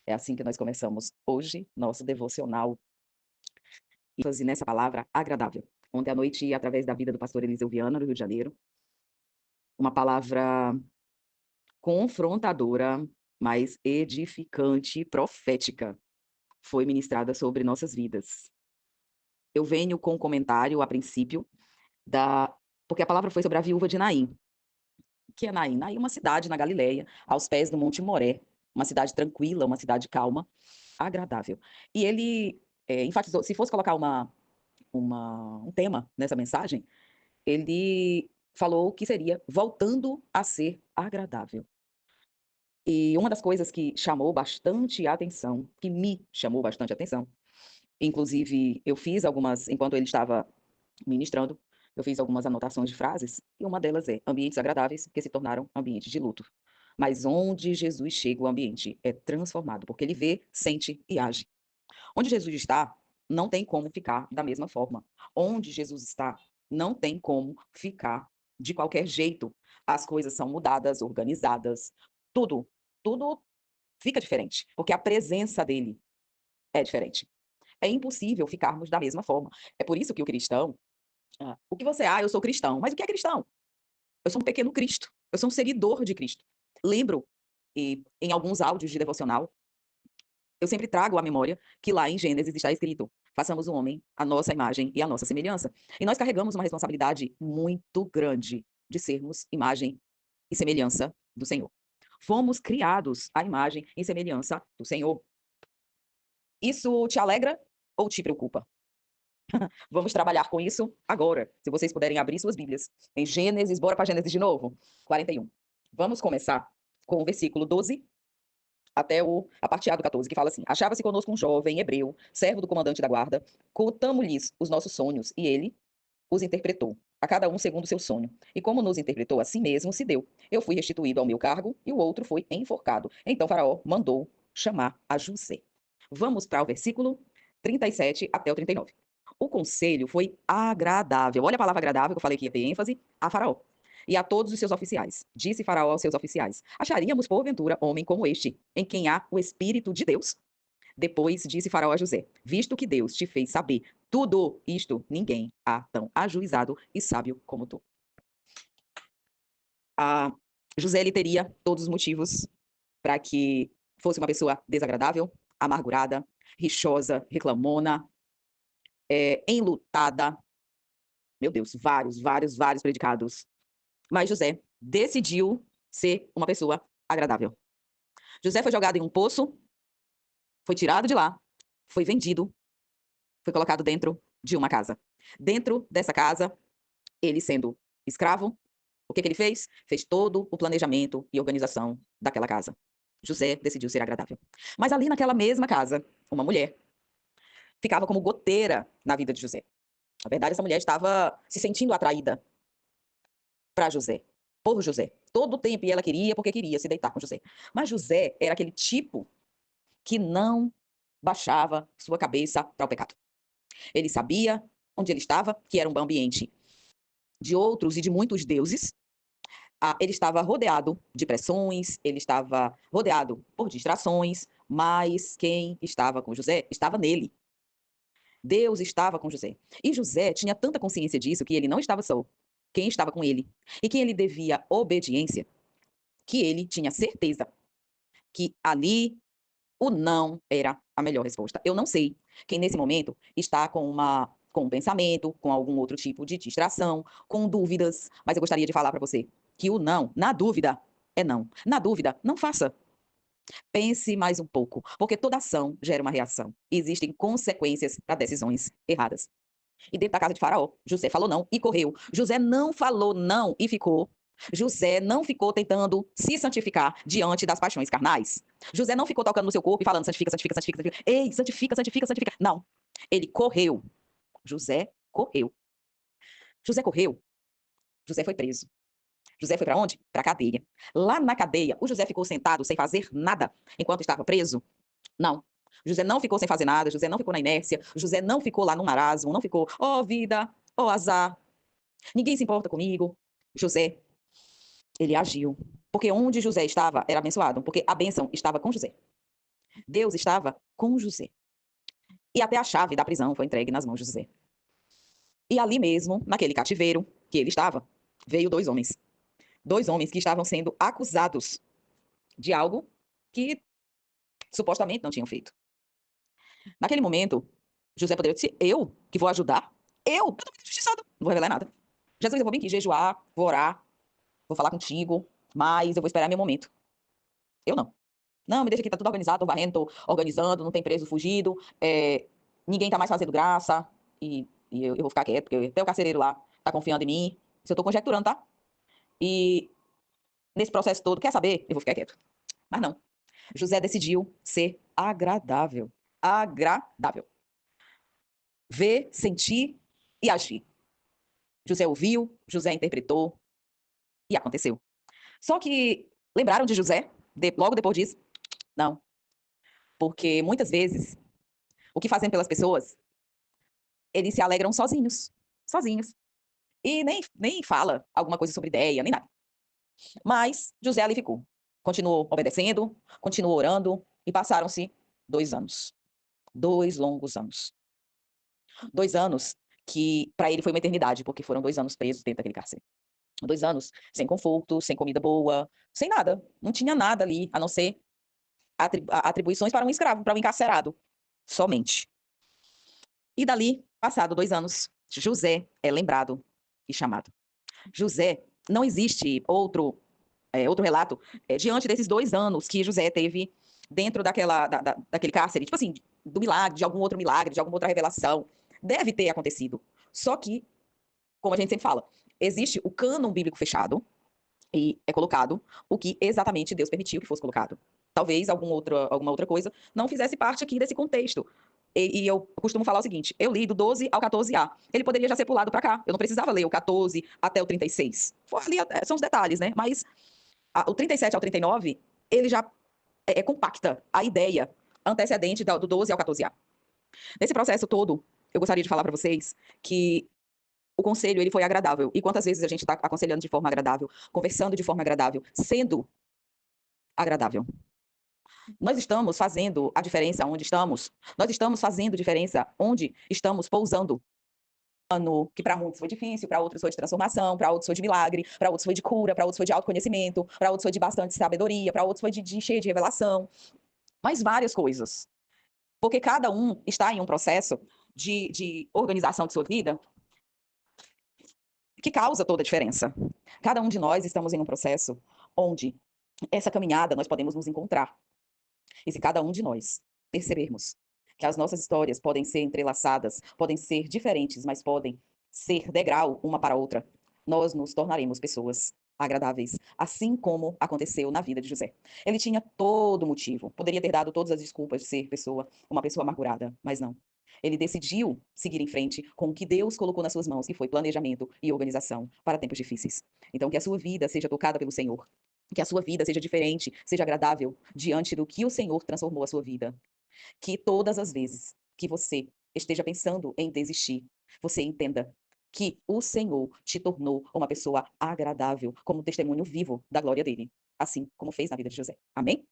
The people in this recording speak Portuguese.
É assim que nós começamos hoje nosso devocional, ênfase nessa palavra agradável. Ontem à noite, através da vida do pastor Eliseu Viana, no Rio de Janeiro, uma palavra confrontadora, mas edificante, profética, foi ministrada sobre nossas vidas. Eu venho com um comentário, a princípio, da porque a palavra foi sobre a viúva de Naim. Que é Naim? Naim é uma cidade na Galileia, aos pés do Monte Moré, uma cidade tranquila, uma cidade calma, agradável. E ele enfatizou, se fosse colocar um tema nessa mensagem, ele falou que seria voltando a ser agradável. E uma das coisas que chamou bastante atenção, que me chamou bastante atenção, inclusive eu fiz algumas, enquanto ele estava ministrando, eu fiz algumas anotações de frases, e uma delas é: ambientes agradáveis que se tornaram ambientes de luto. Mas onde Jesus chega, o ambiente é transformado, porque ele vê, sente e age. Onde Jesus está, não tem como ficar da mesma forma. Onde Jesus está, não tem como ficar de qualquer jeito. As coisas são mudadas, organizadas, tudo, tudo fica diferente, porque a presença dele é diferente. É impossível ficarmos da mesma forma. É por isso que o cristão, o que você, eu sou cristão, mas o que é cristão? Eu sou um pequeno Cristo, eu sou um seguidor de Cristo. Lembro, e em alguns áudios de devocional, eu sempre trago à memória que lá em Gênesis está escrito: façamos o homem à nossa imagem e à nossa semelhança. E nós carregamos uma responsabilidade muito grande de sermos imagem e semelhança do Senhor. Fomos criados à imagem e semelhança do Senhor. Isso te alegra ou te preocupa? Vamos trabalhar com isso agora. Se vocês puderem abrir suas Bíblias em Gênesis, bora para Gênesis de novo, 41. Vamos começar com o versículo 12 até a parte A do 14, que fala assim: achava-se conosco um jovem hebreu, servo do comandante da guarda, contamos-lhes os nossos sonhos, e ele os interpretou, a cada um segundo o seu sonho. E como nos interpretou a si mesmo, se deu. Eu fui restituído ao meu cargo, e o outro foi enforcado. Então Faraó mandou chamar a José. Vamos para o versículo 37 até o 39. O conselho foi agradável. Olha a palavra agradável, que eu falei que ia ter ênfase, a Faraó e a todos os seus oficiais. Disse Faraó aos seus oficiais: acharíamos, porventura, homem como este, em quem há o Espírito de Deus? Depois disse Faraó a José: visto que Deus te fez saber tudo isto, ninguém há tão ajuizado e sábio como tu. A José, ele teria todos os motivos para que fosse uma pessoa desagradável, amargurada, rixosa, reclamona, enlutada. Meu Deus, vários predicados. Mas José decidiu ser uma pessoa agradável. José foi jogado em um poço, foi tirado de lá, foi vendido, foi colocado dentro de uma casa. Dentro dessa casa, ele sendo escravo, o que ele fez? Fez todo o planejamento e organização daquela casa. José decidiu ser agradável. Mas ali naquela mesma casa, uma mulher ficava como goteira na vida de José. Na verdade, essa mulher estava se sentindo atraída para José, por José. Todo o tempo, e ela queria, porque queria se deitar com José. Mas José era aquele tipo que não baixava sua cabeça para o pecado. Ele sabia onde ele estava, que era um ambiente de outros e de muitos deuses. Ele estava rodeado de pressões, ele estava rodeado por distrações, mas quem estava com José estava nele. Deus estava com José. E José tinha tanta consciência disso que ele não estava só. Quem estava com ele e quem ele devia obediência, que ele tinha certeza que ali o não era a melhor resposta. Eu não sei quem nesse momento está com um pensamento, com algum outro tipo de distração, com dúvidas, mas eu gostaria de falar para você que o não, na dúvida, é não. Na dúvida, não faça. Pense mais um pouco, porque toda ação gera uma reação. E existem consequências para decisões erradas. E dentro da casa de Faraó, José falou não e correu. José não falou não e ficou. José não ficou tentando se santificar diante das paixões carnais. José não ficou tocando no seu corpo e falando santifica, santifica, santifica, santifica. Ei, santifica, santifica, santifica. Não. Ele correu. José correu. José correu. José foi preso. José foi para onde? Para a cadeia. Lá na cadeia, o José ficou sentado sem fazer nada enquanto estava preso? Não. José não ficou sem fazer nada, José não ficou na inércia, José não ficou lá no marasmo, não ficou, ó vida, ó azar, ninguém se importa comigo. José, ele agiu. Porque onde José estava era abençoado, porque a bênção estava com José. Deus estava com José. E até a chave da prisão foi entregue nas mãos de José. E ali mesmo, naquele cativeiro que ele estava, veio dois homens. Dois homens que estavam sendo acusados de algo que supostamente não tinham feito. Naquele momento, José poderia dizer: eu que vou ajudar? Eu tô muito injustiçado. Não vou revelar nada. Jesus, eu vou vir aqui jejuar, vou orar, vou falar contigo, mas eu vou esperar meu momento. Eu não. Não, me deixa aqui, tá tudo organizado, tô varrendo, tô organizando, não tem preso fugido, ninguém tá mais fazendo graça, e eu vou ficar quieto, porque até o carcereiro lá tá confiando em mim. Isso eu tô conjecturando, tá? E nesse processo todo, quer saber? Eu vou ficar quieto. Mas não. José decidiu ser agradável. Agradável. Ver, sentir e agir. José ouviu, José interpretou e aconteceu. Só que lembraram de José logo depois disso? Não. Porque muitas vezes o que fazem pelas pessoas, eles se alegram sozinhos. Sozinhos. E nem fala alguma coisa sobre ideia, nem nada. Mas José ali ficou. Continuou obedecendo, continuou orando e passaram-se 2 anos. 2 longos anos. 2 anos que para ele foi uma eternidade, porque foram 2 anos presos dentro daquele cárcere. 2 anos sem conforto, sem comida boa, sem nada. Não tinha nada ali, a não ser atribuições para um escravo, para um encarcerado. Somente. E dali, passado 2 anos, José é lembrado e chamado. José, não existe outro relato diante desses 2 anos que José teve dentro daquele cárcere, tipo assim, do milagre, de algum outro milagre, de alguma outra revelação. Deve ter acontecido. Só que, como a gente sempre fala, existe o cânon bíblico fechado e é colocado o que exatamente Deus permitiu que fosse colocado. Talvez alguma outra coisa não fizesse parte aqui desse contexto. E eu costumo falar o seguinte: eu li do 12 ao 14a. Ele poderia já ser pulado para cá. Eu não precisava ler o 14 até o 36. Ali, são os detalhes, né? Mas o 37 ao 39, ele já compacta a ideia antecedente do 12 ao 14a. Nesse processo todo, eu gostaria de falar para vocês que o conselho ele foi agradável. E quantas vezes a gente está aconselhando de forma agradável, conversando de forma agradável, sendo agradável? Nós estamos fazendo a diferença onde estamos. Nós estamos fazendo diferença onde estamos pousando. Que para muitos foi difícil, para outros foi de transformação, para outros foi de milagre, para outros foi de cura, para outros foi de autoconhecimento, para outros foi de bastante sabedoria, para outros foi de cheio de revelação, mas várias coisas. Porque cada um está em um processo de organização de sua vida que causa toda a diferença. Cada um de nós estamos em um processo onde essa caminhada nós podemos nos encontrar. E se cada um de nós percebermos que as nossas histórias podem ser entrelaçadas, podem ser diferentes, mas podem ser degrau uma para a outra, nós nos tornaremos pessoas agradáveis, assim como aconteceu na vida de José. Ele tinha todo motivo, poderia ter dado todas as desculpas de ser uma pessoa amargurada, mas não. Ele decidiu seguir em frente com o que Deus colocou nas suas mãos, que foi planejamento e organização para tempos difíceis. Então, que a sua vida seja tocada pelo Senhor. Que a sua vida seja diferente, seja agradável diante do que o Senhor transformou a sua vida. Que todas as vezes que você esteja pensando em desistir, você entenda que o Senhor te tornou uma pessoa agradável, como um testemunho vivo da glória dele, assim como fez na vida de José. Amém?